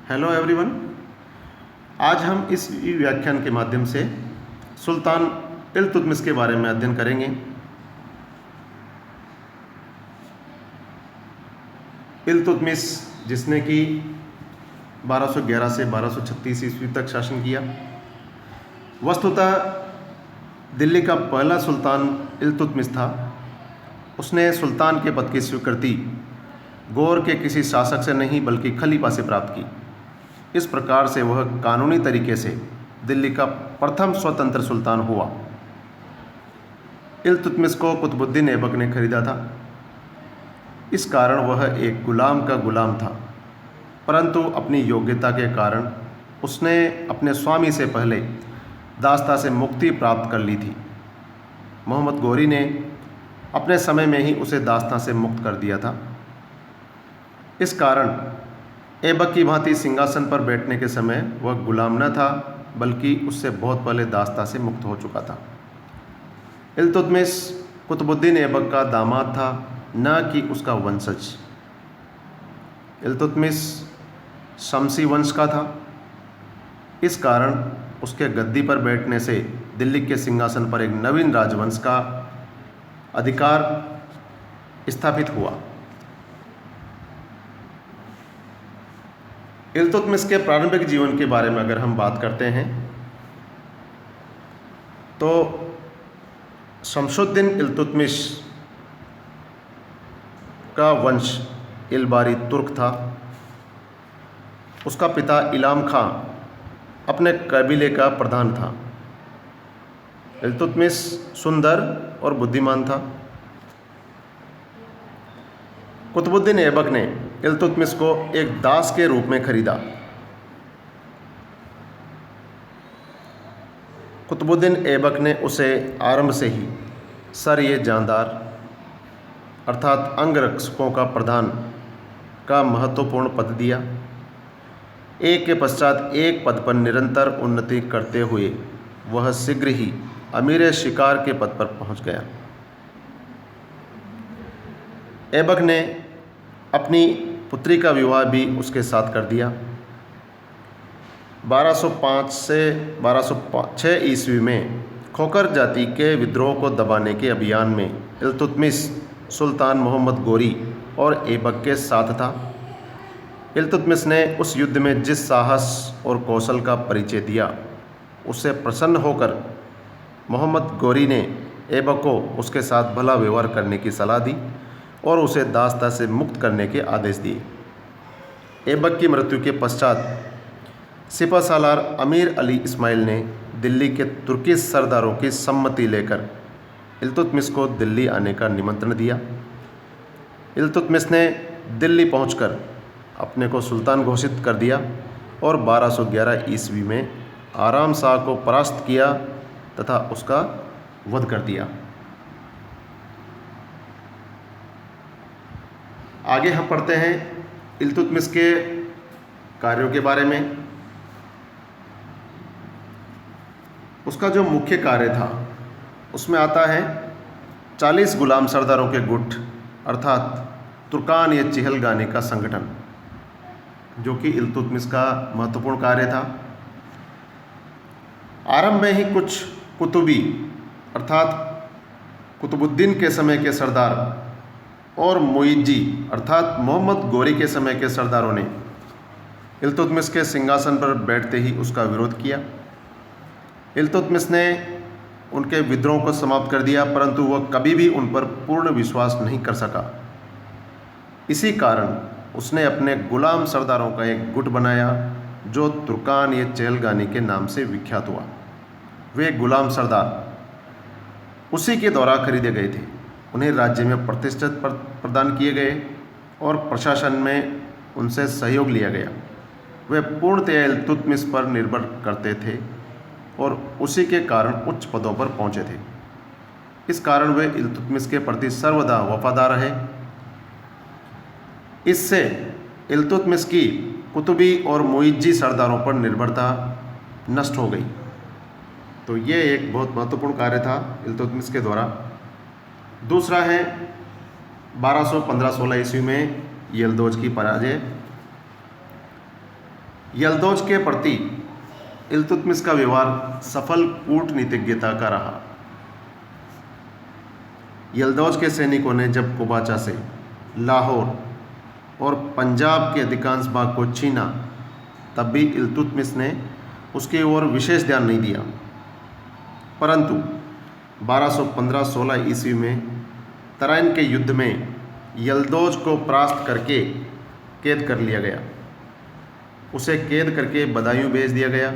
Hello everyone. आज हम इस व्याख्यान के माध्यम से सुल्तान इल्तुतमिश के बारे में अध्ययन करेंगे। इल्तुतमिश जिसने कि 1211 से 1236 ईस्वी तक शासन किया। वस्तुतः दिल्ली का पहला सुल्तान इल्तुतमिश था। उसने सुल्तान के पद की स्वीकृति गौर के किसी शासक से नहीं बल्कि खलीफा से प्राप्त की। इस प्रकार से वह कानूनी तरीके से दिल्ली का प्रथम स्वतंत्र सुल्तान हुआ। इल्तुतमिश को कुतुबुद्दीन ऐबक ने खरीदा था। इस कारण वह एक गुलाम का गुलाम था, परंतु अपनी योग्यता के कारण उसने अपने स्वामी से पहले दास्ता से मुक्ति प्राप्त कर ली थी। मोहम्मद गौरी ने अपने समय में ही उसे दास्ता से मुक्त कर दिया था। इस कारण ऐबक की भांति सिंहासन पर बैठने के समय वह गुलाम न था, बल्कि उससे बहुत पहले दास्ता से मुक्त हो चुका था। इल्तुतमिश कुतुबुद्दीन ऐबक का दामाद था, न कि उसका वंशज। इल्तुतमिश शमसी वंश का था। इस कारण उसके गद्दी पर बैठने से दिल्ली के सिंहासन पर एक नवीन राजवंश का अधिकार स्थापित हुआ। इल्तुतमिश के प्रारंभिक जीवन के बारे में अगर हम बात करते हैं तो शमसुद्दीन इल्तुतमिश का वंश इलबारी तुर्क था। उसका पिता इलाम खां अपने कबीले का प्रधान था। इल्तुतमिश सुंदर और बुद्धिमान था। कुतुबुद्दीन ऐबक ने इल्तुतमिश को एक दास के रूप में खरीदा। कुतुबुद्दीन ऐबक ने उसे आरंभ से ही सर-ए जानदार अर्थात अंगरक्षकों का प्रधान का महत्वपूर्ण पद दिया। एक के पश्चात एक पद पर निरंतर उन्नति करते हुए वह शीघ्र ही अमीर शिकार के पद पर पहुंच गया। ऐबक ने अपनी पुत्री का विवाह भी उसके साथ कर दिया। 1205 से 1206 ईस्वी में खोखर जाति के विद्रोह को दबाने के अभियान में इल्तुतमिश सुल्तान मोहम्मद गौरी और ऐबक के साथ था। इल्तुतमिश ने उस युद्ध में जिस साहस और कौशल का परिचय दिया, उससे प्रसन्न होकर मोहम्मद गौरी ने ऐबक को उसके साथ भला व्यवहार करने की सलाह दी और उसे दास्ता से मुक्त करने के आदेश दिए। ऐबक की मृत्यु के पश्चात सिपहसालार अमीर अली इस्माइल ने दिल्ली के तुर्की सरदारों की सम्मति लेकर इल्तुतमिश को दिल्ली आने का निमंत्रण दिया। इल्तुतमिश ने दिल्ली पहुंचकर अपने को सुल्तान घोषित कर दिया और 1211 ईस्वी में आराम शाह को परास्त किया तथा उसका वध कर दिया। आगे हम पढ़ते हैं इल्तुतमिश के कार्यों के बारे में। उसका जो मुख्य कार्य था उसमें आता है 40 गुलाम सरदारों के गुट अर्थात तुर्कान या चिहलगानी का संगठन, जो कि इल्तुतमिश का महत्वपूर्ण कार्य था। आरंभ में ही कुछ कुतुबी अर्थात कुतुबुद्दीन के समय के सरदार और मुइज्जी अर्थात मोहम्मद गौरी के समय के सरदारों ने इल्तुतमिश के सिंहासन पर बैठते ही उसका विरोध किया। इल्तुतमिश ने उनके विद्रोह को समाप्त कर दिया, परंतु वह कभी भी उन पर पूर्ण विश्वास नहीं कर सका। इसी कारण उसने अपने गुलाम सरदारों का एक गुट बनाया जो तुर्कान या चिहलगानी के नाम से विख्यात हुआ। वे गुलाम सरदार उसी के द्वारा खरीदे गए थे। उन्हें राज्य में प्रतिष्ठित प्रदान किए गए और प्रशासन में उनसे सहयोग लिया गया। वे पूर्णतया इल्तुतमिश पर निर्भर करते थे और उसी के कारण उच्च पदों पर पहुंचे थे। इस कारण वे इल्तुतमिश के प्रति सर्वदा वफादार रहे। इससे इल्तुतमिश की कुतुबी और मुइज्जी सरदारों पर निर्भरता नष्ट हो गई। तो ये एक बहुत महत्वपूर्ण कार्य था इल्तुतमिश के द्वारा। दूसरा है 1215-16 ईस्वी में यल्दौज की पराजय। यल्दौज के प्रति इल्तुतमिश का व्यवहार सफल कूटनीतिज्ञता का रहा। यल्दौज के सैनिकों ने जब कुबाचा से लाहौर और पंजाब के अधिकांश भाग को छीना, तब भी इल्तुतमिश ने उसकी ओर विशेष ध्यान नहीं दिया, परंतु 1215-16 ईस्वी में तराइन के युद्ध में यल्दौज को परास्त करके कैद कर लिया गया। उसे कैद करके बदायूं भेज दिया गया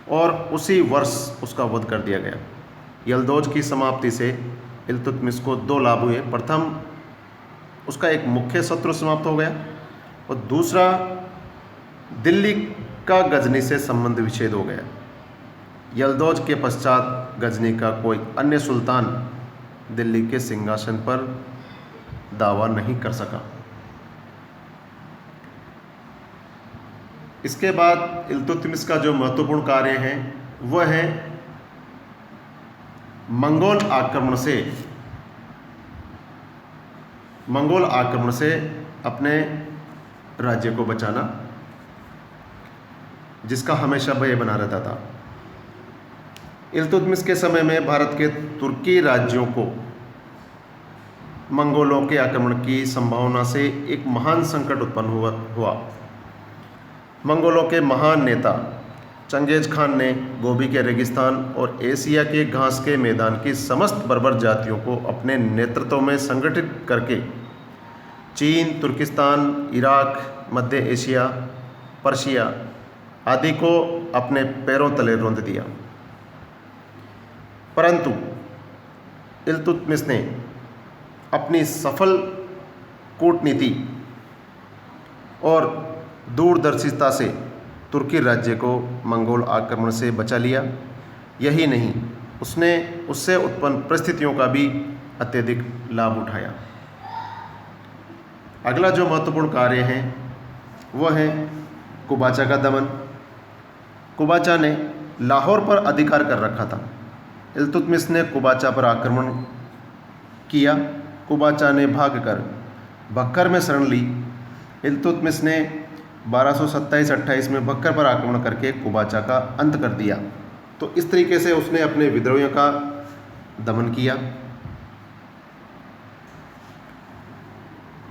और उसी वर्ष उसका वध कर दिया गया। यल्दौज की समाप्ति से इल्तुतमिश को दो लाभ हुए। प्रथम, उसका एक मुख्य शत्रु समाप्त हो गया और दूसरा, दिल्ली का गजनी से संबंध विच्छेद हो गया। यल्दौज के पश्चात गजनी का कोई अन्य सुल्तान दिल्ली के सिंहासन पर दावा नहीं कर सका। इसके बाद इल्तुतमिश का जो महत्वपूर्ण कार्य है वह है मंगोल आक्रमण से अपने राज्य को बचाना, जिसका हमेशा भय बना रहता था। इल्तुतमिश के समय में भारत के तुर्की राज्यों को मंगोलों के आक्रमण की संभावना से एक महान संकट उत्पन्न हुआ। मंगोलों के महान नेता चंगेज खान ने गोबी के रेगिस्तान और एशिया के घास के मैदान की समस्त बर्बर जातियों को अपने नेतृत्व में संगठित करके चीन, तुर्किस्तान, इराक, मध्य एशिया, पर्शिया आदि को अपने पैरों तले रौंद दिया। परंतु इल्तुतमिश ने अपनी सफल कूटनीति और दूरदर्शिता से तुर्की राज्य को मंगोल आक्रमण से बचा लिया। यही नहीं, उसने उससे उत्पन्न परिस्थितियों का भी अत्यधिक लाभ उठाया। अगला जो महत्वपूर्ण कार्य है वह है कुबाचा का दमन। कुबाचा ने लाहौर पर अधिकार कर रखा था। इल्तुतमिश ने कुबाचा पर आक्रमण किया। कुबाचा ने भागकर बक्कर में शरण ली। इल्तुतमिश ने 1227-28 में बक्कर पर आक्रमण करके कुबाचा का अंत कर दिया। तो इस तरीके से उसने अपने विद्रोहियों का दमन किया।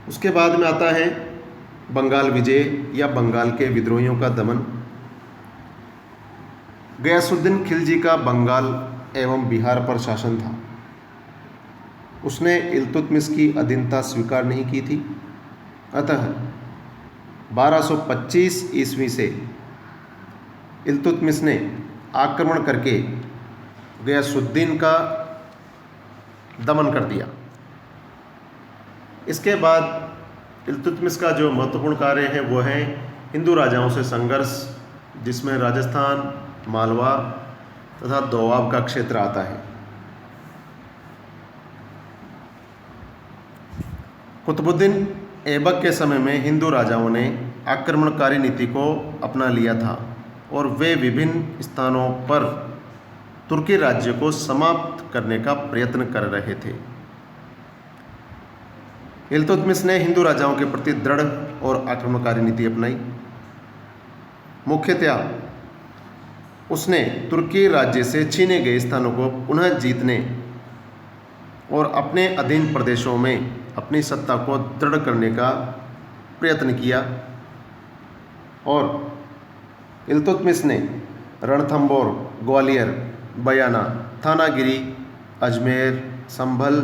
उसके बाद में आता है बंगाल विजय या बंगाल के विद्रोहियों का दमन। गयासुद्दीन खिलजी का बंगाल एवं बिहार पर शासन था। उसने इल्तुतमिश की अधीनता स्वीकार नहीं की थी। अतः 1225 ईस्वी से इल्तुतमिश ने आक्रमण करके गयासुद्दीन का दमन कर दिया। इसके बाद इल्तुतमिश का जो महत्वपूर्ण कार्य है वो है हिंदू राजाओं से संघर्ष, जिसमें राजस्थान, मालवा तथा दोआब का क्षेत्र आता है। कुतुबुद्दीन ऐबक के समय में हिंदू राजाओं ने आक्रमणकारी नीति को अपना लिया था और वे विभिन्न स्थानों पर तुर्की राज्य को समाप्त करने का प्रयत्न कर रहे थे। इल्तुतमिश ने हिंदू राजाओं के प्रति दृढ़ और आक्रमणकारी नीति अपनाई। मुख्यतया उसने तुर्की राज्य से छीने गए स्थानों को पुनः जीतने और अपने अधीन प्रदेशों में अपनी सत्ता को दृढ़ करने का प्रयत्न किया। और इल्तुतमिश ने रणथंबोर, ग्वालियर, बयाना, थानागिरी, अजमेर, संभल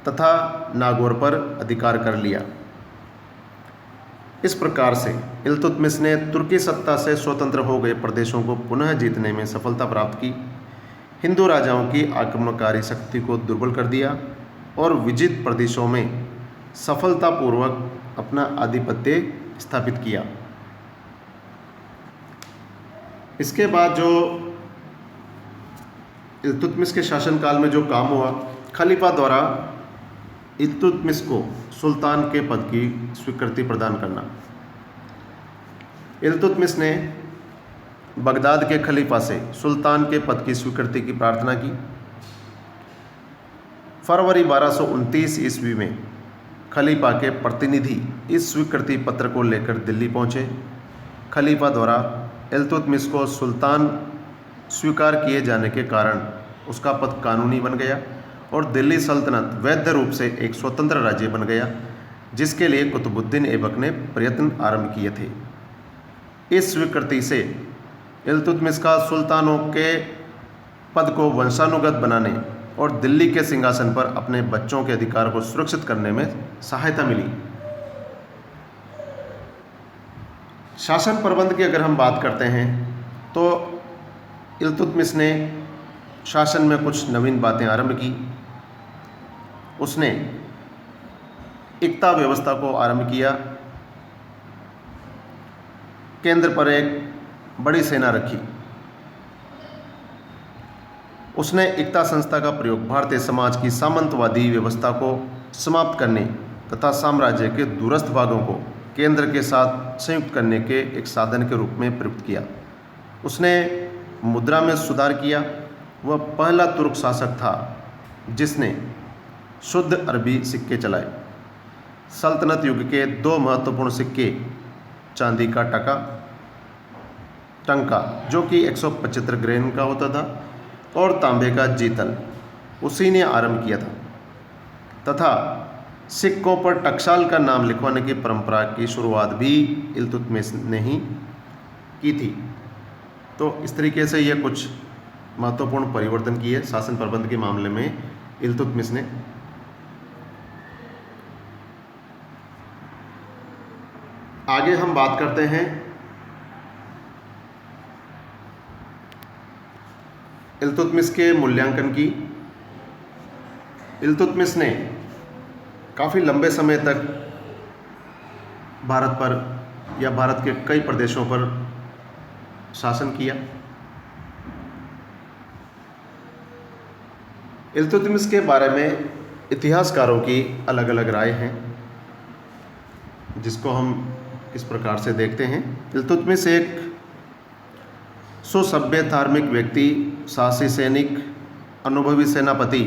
तथा नागौर पर अधिकार कर लिया। इस प्रकार से इल्तुतमिश ने तुर्की सत्ता से स्वतंत्र हो गए प्रदेशों को पुनः जीतने में सफलता प्राप्त की, हिंदू राजाओं की आक्रमणकारी शक्ति को दुर्बल कर दिया और विजित प्रदेशों में सफलतापूर्वक अपना आधिपत्य स्थापित किया। इसके बाद जो इल्तुतमिश के शासनकाल में जो काम हुआ, खलीफा द्वारा इल्तुतमिश को सुल्तान के पद की स्वीकृति प्रदान करना। इल्तुतमिश ने बगदाद के खलीफा से सुल्तान के पद की स्वीकृति की प्रार्थना की। फरवरी 1229 ईस्वी में खलीफा के प्रतिनिधि इस स्वीकृति पत्र को लेकर दिल्ली पहुँचे खलीफा द्वारा इल्तुतमिश को सुल्तान स्वीकार किए जाने के कारण उसका पद कानूनी बन गया और दिल्ली सल्तनत वैध रूप से एक स्वतंत्र राज्य बन गया, जिसके लिए कुतुबुद्दीन ऐबक ने प्रयत्न आरंभ किए थे। इस स्वीकृति से इल्तुतमिश का सुल्तानों के पद को वंशानुगत बनाने और दिल्ली के सिंहासन पर अपने बच्चों के अधिकार को सुरक्षित करने में सहायता मिली। शासन प्रबंध की अगर हम बात करते हैं तो इल्तुतमिश ने शासन में कुछ नवीन बातें आरंभ की। उसने इक्ता व्यवस्था को आरंभ किया, केंद्र पर एक बड़ी सेना रखी। उसने इक्ता संस्था का प्रयोग भारतीय समाज की सामंतवादी व्यवस्था को समाप्त करने तथा साम्राज्य के दूरस्थ भागों को केंद्र के साथ संयुक्त करने के एक साधन के रूप में प्रयुक्त किया। उसने मुद्रा में सुधार किया। वह पहला तुर्क शासक था जिसने शुद्ध अरबी सिक्के चलाए। सल्तनत युग के दो महत्वपूर्ण सिक्के, चांदी का टंका जो कि 175 ग्रेन का होता था और तांबे का जीतल, उसी ने आरंभ किया था तथा सिक्कों पर टकसाल का नाम लिखवाने की परंपरा की शुरुआत भी इल्तुतमिश ने ही की थी। तो इस तरीके से यह कुछ महत्वपूर्ण परिवर्तन किए शासन प्रबंध के मामले में इल्तुतमिश ने। आगे हम बात करते हैं इल्तुतमिश के मूल्यांकन की। इल्तुतमिश ने काफ़ी लंबे समय तक भारत पर या भारत के कई प्रदेशों पर शासन किया। इल्तुतमिश के बारे में इतिहासकारों की अलग अलग राय हैं, जिसको हम इस प्रकार से देखते हैं। इल्तुतमिश एक सुसभ्य धार्मिक व्यक्ति, साहसी सैनिक, अनुभवी सेनापति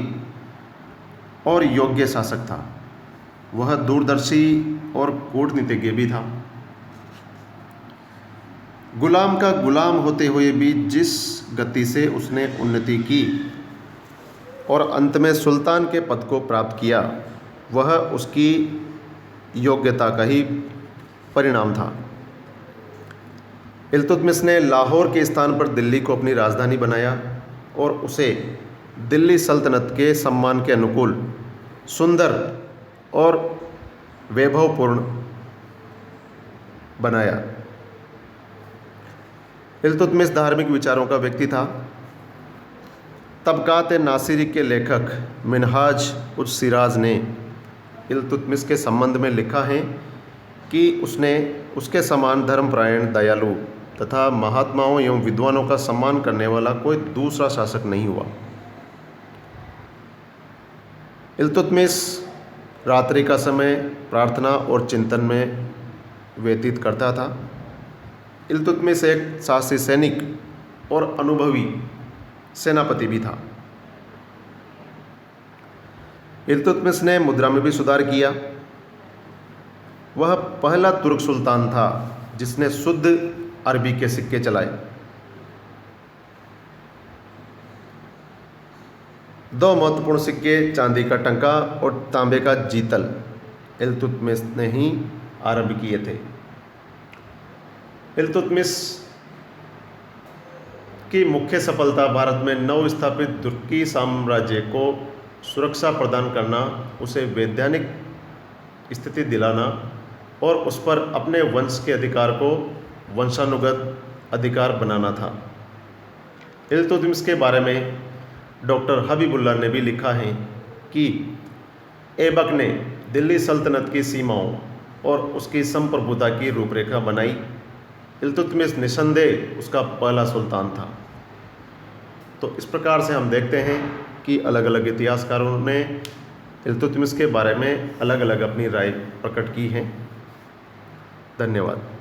और योग्य शासक था। वह दूरदर्शी और कूटनीतिज्ञ भी था। गुलाम का गुलाम होते हुए भी जिस गति से उसने उन्नति की और अंत में सुल्तान के पद को प्राप्त किया, वह उसकी योग्यता का ही परिणाम था। इल्तुतमिश ने लाहौर के स्थान पर दिल्ली को अपनी राजधानी बनाया और उसे दिल्ली सल्तनत के सम्मान के अनुकूल, सुंदर और वैभवपूर्ण बनाया। इल्तुतमिश धार्मिक विचारों का व्यक्ति था। तबकात नासिरी के लेखक मिनहाज उज सिराज ने इल्तुतमिश के संबंध में लिखा है कि उसने उसके समान धर्मपरायण, दयालु तथा महात्माओं एवं विद्वानों का सम्मान करने वाला कोई दूसरा शासक नहीं हुआ। इल्तुतमिश रात्रि का समय प्रार्थना और चिंतन में व्यतीत करता था। इल्तुतमिश एक साहसी सैनिक और अनुभवी सेनापति भी था। इल्तुतमिश ने मुद्रा में भी सुधार किया। वह पहला तुर्क सुल्तान था जिसने शुद्ध अरबी के सिक्के चलाए। दो महत्वपूर्ण सिक्के, चांदी का टंका और तांबे का जीतल, इल्तुतमिश ने ही आरंभ किए थे। इल्तुतमिश की मुख्य सफलता भारत में नव स्थापित तुर्की साम्राज्य को सुरक्षा प्रदान करना, उसे वैधानिक स्थिति दिलाना और उस पर अपने वंश के अधिकार को वंशानुगत अधिकार बनाना था। इल्तुतमिश के बारे में डॉक्टर हबीबुल्लाह ने भी लिखा है कि ऐबक ने दिल्ली सल्तनत की सीमाओं और उसकी संप्रभुता की रूपरेखा बनाई। इल्तुतमिश निसंदेह उसका पहला सुल्तान था। तो इस प्रकार से हम देखते हैं कि अलग अलग इतिहासकारों ने इल्तुतमिश के बारे में अलग अलग अपनी राय प्रकट की है। धन्यवाद।